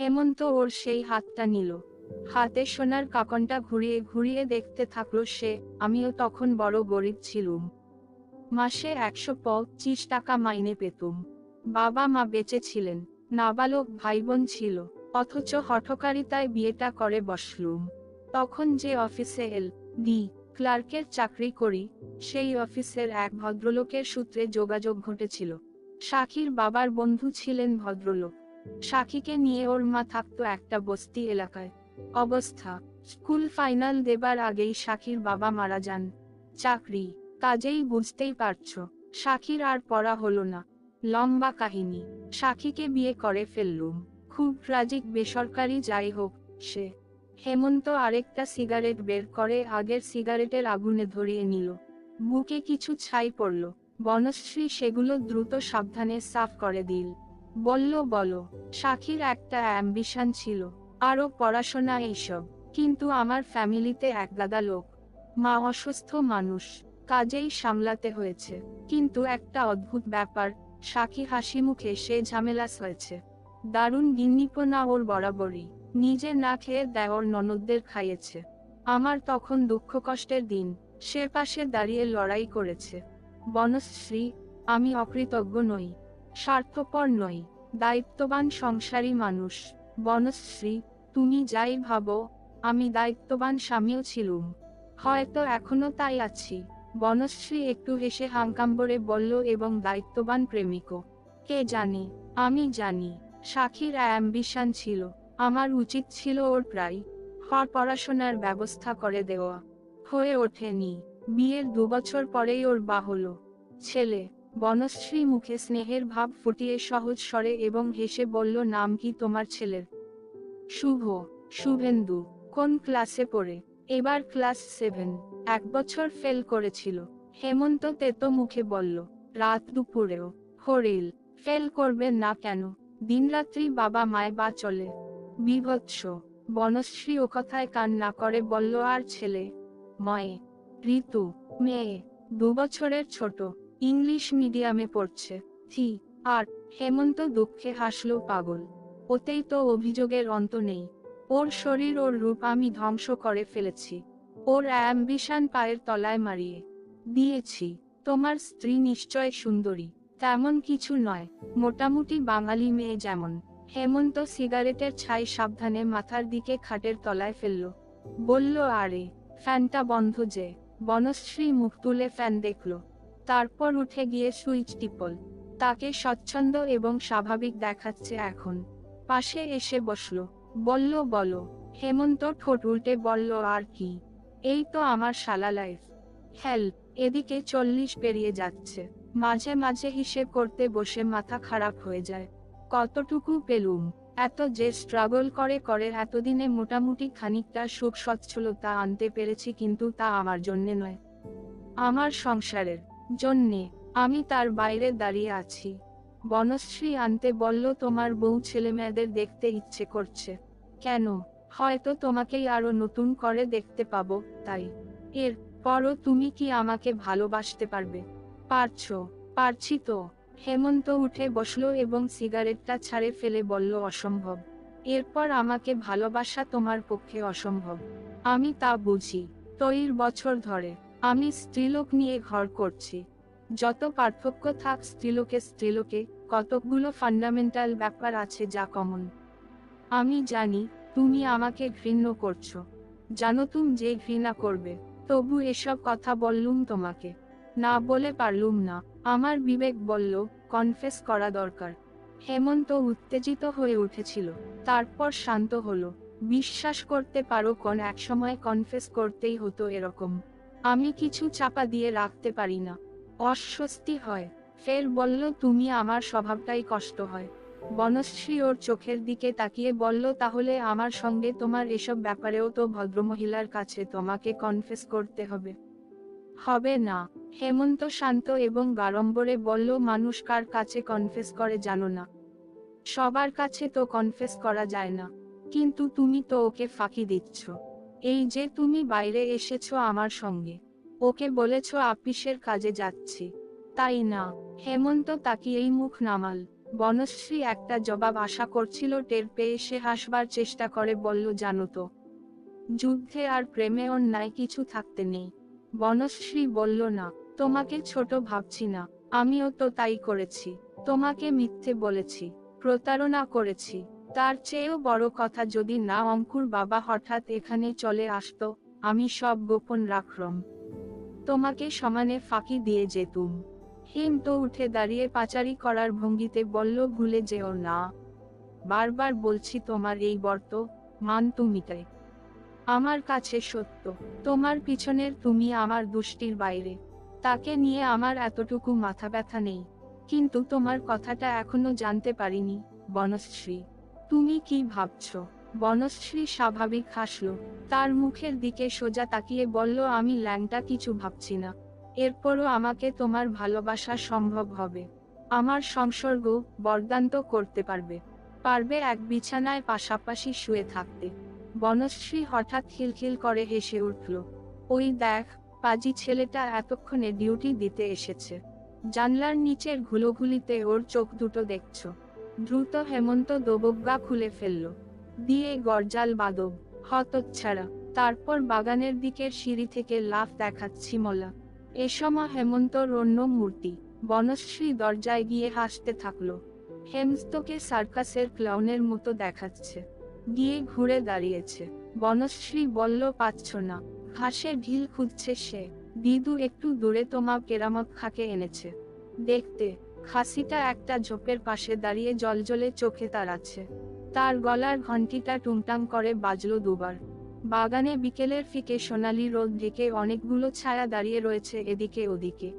হেমন্ত ওর সেই হাতটা নিল। হাতে সোনার কাকনটা ঘুরিয়ে ঘুরিয়ে দেখতে থাকলো সে। আমিও তখন বড় গরিব ছিলুম। মাসে ১২৫ টাকা মাইনে পেতুম। বাবা মা বেঁচে ছিলেন, নাবালক ভাইবোন ছিল, অথচ হঠকারিতায় বিয়েটা করে বসলুম। তখন যে অফিসে ডি ক্লার্কের চাকরি করি, সেই অফিসের এক ভদ্রলোকের সূত্রে যোগাযোগ ঘটেছিল। সাক্ষীর বাবার বন্ধু ছিলেন ভদ্রলোক। সাক্ষীকে নিয়ে ওর মা থাকতো একটা বস্তি এলাকায়। অবস্থা, স্কুল ফাইনাল দেবার আগেই সাক্ষীর বাবা মারা যান। চাকরি, কাজেই বুঝতেই পারছো, সাক্ষীর আর পড়া হলো না। লম্বা কাহিনী। সাক্ষীকে বিয়ে করে ফেললুম। খুব ট্রাজিক বেসরকারি যাই হোক সে। হেমন্ত আরেকটা সিগারেট বের করে আগের সিগারেটের আগুনে ধরিয়ে নিল। বুকে কিছু ছাই পড়ল। বনশ্রী সেগুলো দ্রুত সাবধানে সাফ করে দিল। বলল, বলো। সাক্ষীর একটা অ্যাম্বিশন ছিল, আরো পড়াশোনা এইসব। কিন্তু আমার ফ্যামিলিতে একগাদা লোক, মা অসুস্থ মানুষ, কাজেই সামলাতে হয়েছে। কিন্তু একটা অদ্ভুত ব্যাপার, সাক্ষী হাসি মুখে সে ঝামেলাস হয়েছে। দারুণ গিন্নিপনা ওর বরাবরই। নিজে না খেয়ে দেয় ওর ননদদের খাইয়েছে। আমার তখন দুঃখ কষ্টের দিন, সে পাশে দাঁড়িয়ে লড়াই করেছে। বনশ্রী, আমি অকৃতজ্ঞ নই, স্বার্থপর নই, দায়িত্ববান সংসারী মানুষ। বনশ্রী, তুমি যাই ভাবো, আমি দায়িত্ববান স্বামীও ছিলুম। হয়তো এখনো তাই আছি। বনশ্রী একটু হেসে হাঙ্কাম্বরে বলল, এবং দায়িত্ববান প্রেমিকও। কে জানে, আমি জানি। সাক্ষীর অ্যাম্বিশন ছিল, আমার উচিত ছিল ওর প্রায় পড়াশোনার ব্যবস্থা করে দেওয়া। হয়ে ওঠেনি। বিয়ের ২ বছর পরেই ওর বা হলো ছেলে। বনশ্রী মুখে স্নেহের ভাব ফুটিয়ে সহজ স্বরে এবং হেসে বলল, নাম কি তোমার ছেলের? শুভ। শুভেন্দু। কোন ক্লাসে পড়ে? এবার ক্লাস 7। 1 বছর ফেল করেছিল। হেমন্ত তেতো মুখে বলল। রাত দুপুরেও? হরিল, ফেল করবে না কেন? দিনরাত্রি বাবা মায় বা চলে। বীভৎস। বনশ্রী ও কথায় কান না করে বলল, আর ছেলে? ময়ে। ঋতু। মেয়ে। 2 বছরের ছোট, ইংলিশ মিডিয়ামে পড়ছে। থি। আর? হেমন্ত দুঃখে হাসল। পাগল, ওতেই তো অভিযোগের অন্ত নেই। ওর শরীর ওর রূপ আমি ধ্বংস করে ফেলেছি। ওর অ্যাম্বিশন পায়ের তলায় মারিয়ে দিয়েছি। তোমার স্ত্রী নিশ্চয় সুন্দরী। তেমন কিছু নয়, মোটামুটি বাঙালি মেয়ে যেমন। হেমন্ত সিগারেটের ছাই সাবধানে মাথার দিকে খাটের তলায় ফেলল। বলল, আরে, ফ্যানটা বন্ধ যে। বনশ্রী মুখ তুলে ফ্যান দেখল, তারপর উঠে গিয়ে সুইচ টিপল। তাকে স্বচ্ছন্দ এবং স্বাভাবিক দেখাচ্ছে এখন। পাশে এসে বসল। বলল, বলো। হেমন্ত ঠোঁট উল্টে বলল, আর কি? এই তো আমার শালা লাইফ। হেল্প। এদিকে 40 পেরিয়ে যাচ্ছে। মাঝে মাঝে হিসেব করতে বসে মাথা খারাপ হয়ে যায়। কতটুকু পেলুম? এত যে স্ট্রাগল করে করে এতদিনে মোটামুটি খানিকটা সুখ সচ্ছলতা আনতে পেরেছি, কিন্তু তা আমার জন্যে নয়, আমার সংসারের জন্যে। আমি তার বাইরে দাঁড়িয়ে আছি। বনশ্রী আনতে বলল, তোমার বউ ছেলেমেয়েদের দেখতে ইচ্ছে করছে। কেন? হয়তো তোমাকেই আরো নতুন করে দেখতে পাবো, তাই। এর পরও তুমি কি আমাকে ভালোবাসতে পারবে? পারছো? পারছি তো। হেমন্ত উঠে বসলো এবং সিগারেটটা ছাড়ে ফেলে বলল, অসম্ভব। এরপর আমাকে ভালোবাসা তোমার পক্ষে অসম্ভব। আমি তা বুঝি। 3 বছর ধরে আমি স্ত্রীলোক নিয়ে ঘর করছি। যত পার্থক্য থাক স্ত্রীলোকে, কতকগুলো ফান্ডামেন্টাল ব্যাপার আছে যা কমন। আমি জানি তুমি আমাকে ঘৃণ্য করছো, জানো তুমি যে ঘৃণা করবে। তবু এসব কথা বললুম তোমাকে, না বলে পারলুম না। আমার বিবেক বলল, কনফেস করা দরকার। হেমন্ত উত্তেজিত হয়ে উঠেছিল, তারপর শান্ত হলো। বিশ্বাস করতে পারো কোন একসময় কনফেস করতেই হতো এরকম। আমি কিছু চাপা দিয়ে রাখতে পারি না, অস্বস্তি হয়। ফের বলল, তুমি আমার স্বভাবটাই কষ্ট হয়। বনশ্রী ওর চোখের দিকে তাকিয়ে বলল, তাহলে আমার সঙ্গে তোমার এসব ব্যাপারেও তো ভদ্রমহিলার কাছে তোমাকে কনফেস করতে হবে। হবে না। হেমন্ত শান্ত এবং গাড়ম্বরে বলল, মানুষ কার কাছে কনফেস করে জানো না? সবার কাছে তো কনফেস করা যায় না। কিন্তু তুমি তো ওকে ফাঁকি দিচ্ছ। এই যে তুমি বাইরে এসেছো আমার সঙ্গে, ওকে বলেছো আপিসের কাজে যাচ্ছি, তাই না? হেমন্ত তাকিয়েই মুখ নামাল। বনশ্রী একটা জবাব আশা করছিল, টের পেয়ে সে হাসবার চেষ্টা করে বলল, জানো তো, যুদ্ধে আর প্রেমে অন্যায় কিছু থাকতে নেই। বনশ্রী বলল, না, তোমাকে ছোট ভাবছি না, আমিও তো তাই করেছি, তোমাকে মিথ্যে বলেছি, প্রতারণা করেছি। তার চেয়েও বড় কথা, যদি না অঙ্কুর বাবা হঠাৎ এখানে চলে আসতো, আমি সব গোপন রাখলাম, তোমাকে সমানে ফাঁকি দিয়ে যেতুম। হিম তো উঠে দাঁড়িয়ে পাচারি করার ভঙ্গিতে বলল, ভুলে যেও না, বারবার বলছি তোমার এই বর্তমান তুমিটাই আমার কাছে সত্য, তোমার পিছনের তুমি আমার দৃষ্টির বাইরে, তাকে নিয়ে আমার এতটুকু মাথা ব্যথা নেই। কিন্তু তোমার কথাটা এখনো জানতে পারিনি, বনশ্রী। তুমি কি ভাবছো? বনশ্রী স্বাভাবিক হাসল, তার মুখের দিকে সোজা তাকিয়ে বলল, আমি ল্যাংটা কিছু ভাবছি না, এরপরও আমাকে তোমার ভালোবাসা সম্ভব হবে, আমার সংসর্গ বরদান্ত করতে পারবে, পারবে এক বিছানায় পাশাপাশি শুয়ে থাকতে। বনশ্রী হঠাৎ খিলখিল করে হেসে উঠল, ওই দেখ, পাজি ছেলেটা এতক্ষণে ডিউটি দিতে এসেছে, জানলার নিচের ঘুলোঘুলিতে ওর চোখ দুটো দেখছো। দ্রুত হেমন্ত দোবজ্ঞা খুলে ফেলল, দিয়ে গরজাল বাদব, হতচ্ছাড়া। তারপর বাগানের দিকের সিঁড়ি থেকে লাফ দেখাচ্ছি মলা। এ সময় হেমন্তর অন্য মূর্তি। বনশ্রী দরজায় গিয়ে হাসতে থাকলো, হেমস্তকে সার্কাসের ক্লাউনের মতো দেখাচ্ছে। গিয়ে ঘুরে দাঁড়িয়েছে। বনশ্রী বলল, পাচ্ছ না? ঘাসে ঢিল খুঁজছে সে। দিদু একটু দূরে তোমার কেরামত খাকে এনেছে দেখতে। খাসিটা একটা ঝোপের পাশে দাঁড়িয়ে জলজলে চোখে তাড়াচ্ছে। তার গলার ঘন্টিটা টুংটাং করে বাজলো দুবার। বাগানে বিকেলের ফিকে সোনালি রোদ ঢেকে অনেকগুলো ছায়া দাঁড়িয়ে রয়েছে এদিকে ওদিকে।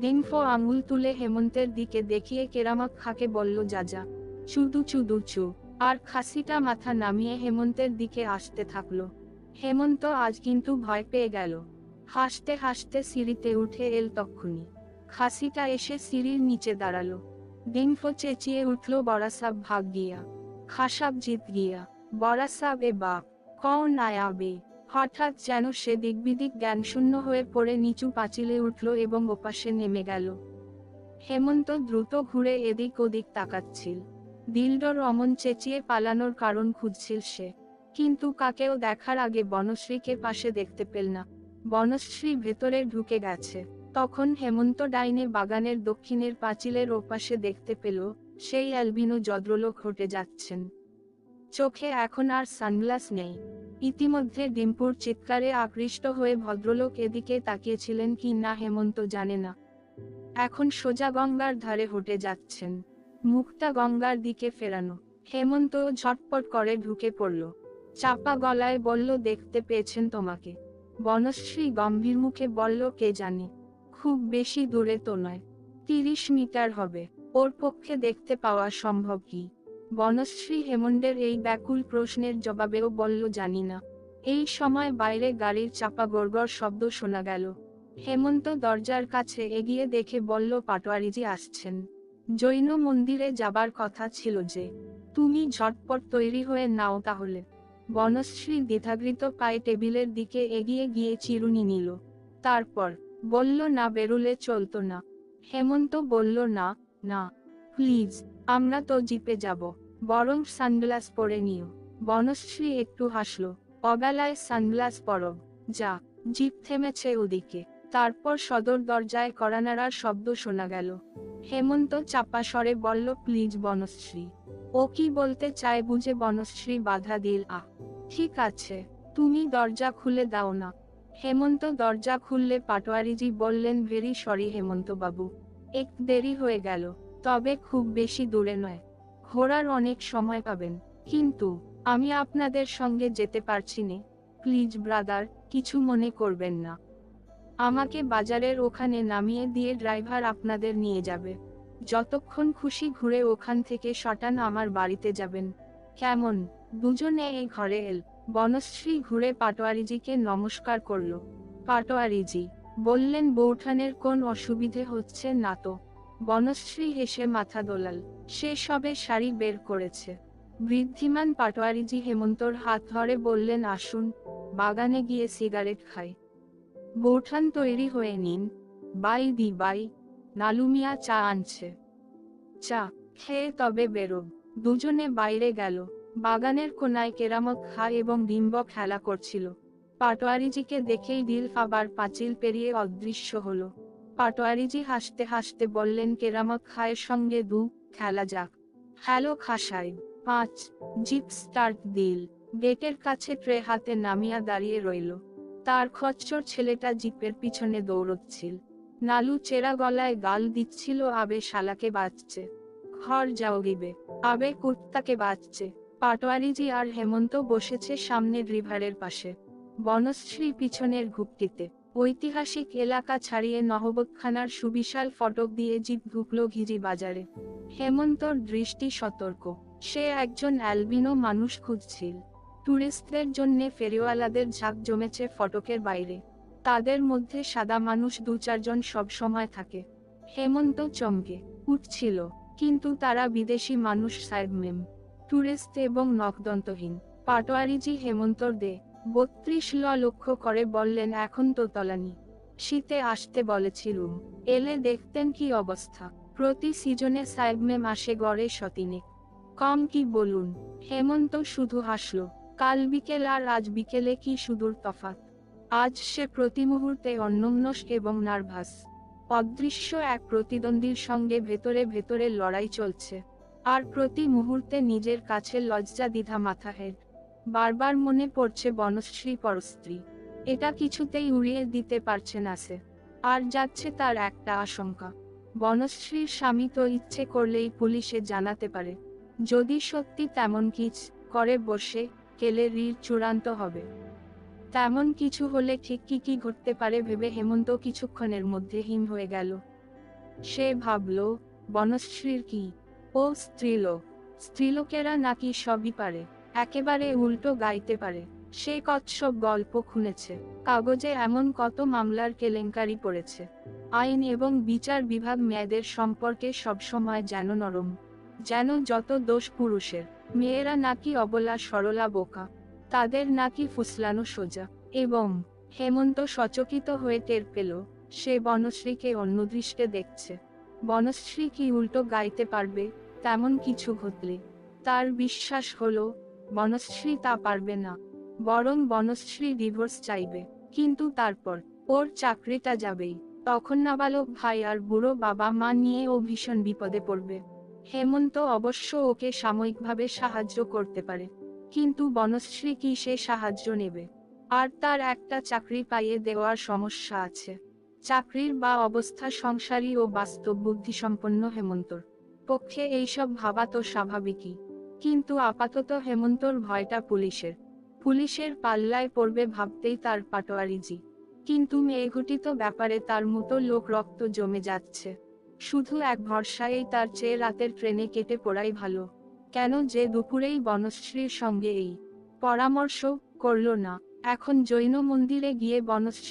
দিনফো আঙুল তুলে হেমন্তের দিকে দেখিয়ে কেরামত খাকে বলল, যা যা, চুদু চুদু চু। আর খাসিটা মাথা নামিয়ে হেমন্তের দিকে আসতে থাকলো। হেমন্ত আজ কিন্তু ভয় পেয়ে গেল। হাসতে হাসতে সিঁড়িতে উঠে এল তক্ষুনি। খাসিটা এসে সিঁড়ির নিচে দাঁড়ালো। দিনফো চেঁচিয়ে উঠল, বড়া সাব ভাগ গিয়া, খাসাব জিত গিয়া। বড়া সাব এ বাপ, কৌন আয়া বে? হঠাৎ যেন সে দিকবিদিক জ্ঞানশূন্য হয়ে পড়ে নিচু পাঁচিলে উঠল এবং ওপাশে নেমে গেল। হেমন্ত দ্রুত ঘুরে এদিক ওদিক তাকাচ্ছিল। দিলডর অমন চেঁচিয়ে পালানোর কারণ খুঁজছিল সে, কিন্তু কাকেও দেখার আগে বনশ্রীকে পাশে দেখতে পেল না। বনশ্রী ভেতরে ঢুকে গেছে। তখন হেমন্ত ডাইনে বাগানের দক্ষিণের পাঁচিলের ওপাশে দেখতে পেল, সেই অ্যালবিনো ভদ্রলোক হেঁটে যাচ্ছেন। চোখে এখন আর সানগ্লাস নেই। ইতিমধ্যে ডিম্পুর চিৎকারে আকৃষ্ট হয়ে ভদ্রলোক এদিকে তাকিয়েছিলেন কি না হেমন্ত জানে না। এখন সোজা গঙ্গার ধারে হেঁটে যাচ্ছেন, মুখটা গঙ্গার দিকে ফেরানো। হেমন্ত ঝটপট করে ঢুকে পড়ল। চাপা গলায় বলল, দেখতে পেয়েছেন তোমাকে? বনশ্রী গম্ভীর মুখে বলল, কে জানে, খুব বেশি দূরে তো নয়, 30 মিটার হবে। ওর পক্ষে দেখতে পাওয়া সম্ভব কি? বনশ্রী হেমন্তের এই ব্যাকুল প্রশ্নের জবাবেও বলল, জানি না। এই সময় বাইরে গাড়ির চাপা গড়গড় শব্দ শোনা গেল। হেমন্ত দরজার কাছে এগিয়ে দেখে বলল, পাটোয়ারিজি আসছেন। জৈন মন্দিরে যাবার কথা ছিল যে, তুমি ঝটপট তৈরি হয়ে নাও তাহলে। বনশ্রী দ্বিধাগ্রিত পায়ে টেবিলের দিকে এগিয়ে গিয়ে চিরুনি নিল। তারপর বলল, না বেরুলে চলতো না? হেমন্ত বলল, না না, প্লিজ, আমরা তো জিপে যাব, বরং সানগ্লাস পরে নিও। বনশ্রী একটু হাসল, অবেলায় সানগ্লাস পরো, যা। জিপ থেমেছে ওদিকে। তারপর সদর দরজায় কড়ানাড়ার শব্দ শোনা গেল। হেমন্ত চাপা স্বরে বলল, প্লিজ বনশ্রী। ও কি বলতে চায় বুঝে বনশ্রী বাধা দিল, ঠিক আছে, তুমি দরজা খুলে দাও না। হেমন্ত দরজা খুললে পাটোয়ারিজি বললেন, ভেরি সরি হেমন্ত বাবু, এক দেরি হয়ে গেল, তবে খুব বেশি দূরে নয়, ঘোরার অনেক সময় পাবেন। কিন্তু আমি আপনাদের সঙ্গে যেতে পারছি না, প্লিজ ব্রাদার, কিছু মনে করবেন না। আমাকে বাজারের ওখানে নামিয়ে দিয়ে ড্রাইভার আপনাদের নিয়ে যাবে। যতক্ষণ খুশি ঘুরে ওখান থেকে শটান আমার বাড়িতে যাবেন, কেমন? দুজনে এই ঘরে এল। বনশ্রী ঘুরে পাটোয়ারিজিকে নমস্কার করল। পাটোয়ারিজি বললেন, বৌঠানের কোন অসুবিধে হচ্ছে না তো? বনশ্রী হেসে মাথা দোলাল, সে সবে শাড়ি বের করেছে। বৃদ্ধিমান পাটোয়ারিজি হেমন্তর হাত ধরে বললেন, আসুন, বাগানে গিয়ে সিগারেট খাই। বৌঠান তৈরি হয়ে নিন। বাই দি বাই, নালুমিয়া চা আনছে। চা খেয়ে তবে বেরোব। দুজনে বাইরে গেল। বাগানের কোনায় কেরামত খা এবং ডিম্ব খেলা করছিল। পাটোয়ারিজিকে দেখেই দিলফ আবার পাঁচিল পেরিয়ে অদৃশ্য হলো। পাটোয়ারিজি হাসতে হাসতে বললেন, কেরামত খায়ের সঙ্গে খেলা যাক। হ্যালো খাসাই। 5 জিপ স্টার্ট দিল। গেটের কাছে ট্রে হাতে নামিয়া দাঁড়িয়ে রইল। তার খচ্চর ছেলেটা জিপের পিছনে দৌড়চ্ছিল। নালু চেরা গলায় গাল দিচ্ছিল, আবে শালাকে বাঁচছে। ঘর যাও গিবে। আবে কুত্তাকে বাঁচছে। পাটোয়ারিজি আর হেমন্ত বসেছে সামনের রিভারের পাশে। বনশ্রী পিছনের ঘুপটিতে। ঐতিহাসিক এলাকা ছাড়িয়ে নহবতখানার সুবিশাল ফটক দিয়ে জিপ ঢুকলো ঘিজি বাজারে। হেমন্তর দৃষ্টি সতর্ক। সে একজন অ্যালবিনো মানুষ খুঁজছিল। টুরিস্টদের জন্যে ফেরিওয়ালাদের ঝাঁক জমেছে ফটকের বাইরে। তাদের মধ্যে সাদা মানুষ 2-4 জন সব সময় থাকে। হেমন্ত চমকে উঠছিল, কিন্তু তারা বিদেশি মানুষ, সাইডমেম, টুরিস্ট এবং নখদন্তহীন। পাটোয়ারিজি হেমন্তর 32 লক্ষ্য করে বললেন, এখন তো তলানি। শীতে আসতে বলেছিলুম, এলে দেখতেন কি অবস্থা। প্রতি সিজনে সাইডমেম আসে গড়ে 100-3। কম কি বলুন। হেমন্ত শুধু হাসল। কাল বিকেল আর আজ বিকেলে কি সুদূর তফাৎ। আজ সে প্রতি মুহূর্তে অন্যমনস্ক এবং নার্ভাস। অদৃশ্য এক প্রতিদ্বন্দ্বীর সঙ্গে ভেতরে ভেতরে লড়াই চলছে। আর প্রতি মুহূর্তে নিজের কাছে লজ্জা দ্বিধা মাথা হেড। বারবার মনে পড়ছে বনশ্রী পরস্ত্রী। এটা কিছুতেই উড়িয়ে দিতে পারছে না সে। আর যাচ্ছে তার একটা আশঙ্কা, বনশ্রীর স্বামী তো ইচ্ছে করলেই পুলিশে জানাতে পারে। যদি সত্যি তেমন কিছু করে বসে, কেলে রির চূড়ান্ত হবে। তেমন কিছু হলে ঠিক কি কি ঘটতে পারে ভেবে হেমন্ত কিছুক্ষণের মধ্যে হিম হয়ে গেল। সে ভাবল, বনশ্রীর কি? ও স্ত্রীলোক। স্ত্রীলোকেরা নাকি সবই পারে, একেবারে উল্টো গাইতে পারে। সে কচ্ছপ গল্প শুনেছে। কাগজে এমন কত মামলার কেলেঙ্কারি পড়েছে। আইন এবং বিচার বিভাগ মেয়েদের সম্পর্কে সবসময় যেন নরম, যেন যত দোষ পুরুষের। মেয়েরা নাকি অবলা সরলা বোকা, তাদের নাকি ফুসলানো সোজা। এবং হেমন্ত সচকিত হয়ে টের পেল, সে বনশ্রীকে অন্য দৃষ্টে দেখছে। বনশ্রী কি উল্টো গাইতে পারবে? তেমন কিছু ঘটলে তার বিশ্বাস হলো, বনশ্রী তা পারবে না। বরং বনশ্রী ডিভোর্স চাইবে। কিন্তু তারপর ওর চাকরিটা যাবেই। তখন নাবালক ভাই আর বুড়ো বাবা মা নিয়ে ও ভীষণ বিপদে পড়বে। হেমন্ত অবশ্য ওকে সাময়িকভাবে সাহায্য করতে পারে, কিন্তু বনশ্রী কি সে সাহায্য নেবে? আর তার একটা চাকরি পাইয়ে দেওয়ার সমস্যা আছে। চাকরির বা অবস্থা সংসারী ও বাস্তব বুদ্ধিসম্পন্ন হেমন্তর পক্ষে এইসব ভাবা তো স্বাভাবিকই। কিন্তু আপাতত হেমন্তর ভয়টা পুলিশের। পুলিশের পাল্লায় পড়বে ভাবতেই তার পাটোয়ারিজি। কিন্তু মেয়েঘটিত ব্যাপারে তার মতো লোক রক্ত জমে যাচ্ছে। শুধু এক ভরসায় তার চেয়ে রাতের ট্রেনে কেটে পড়াই ভালো। কেন যে দুপুরেই বনশ্রীর সঙ্গে এই পরামর্শ করল না? এখন জৈন মন্দিরে গিয়ে বনশ্রী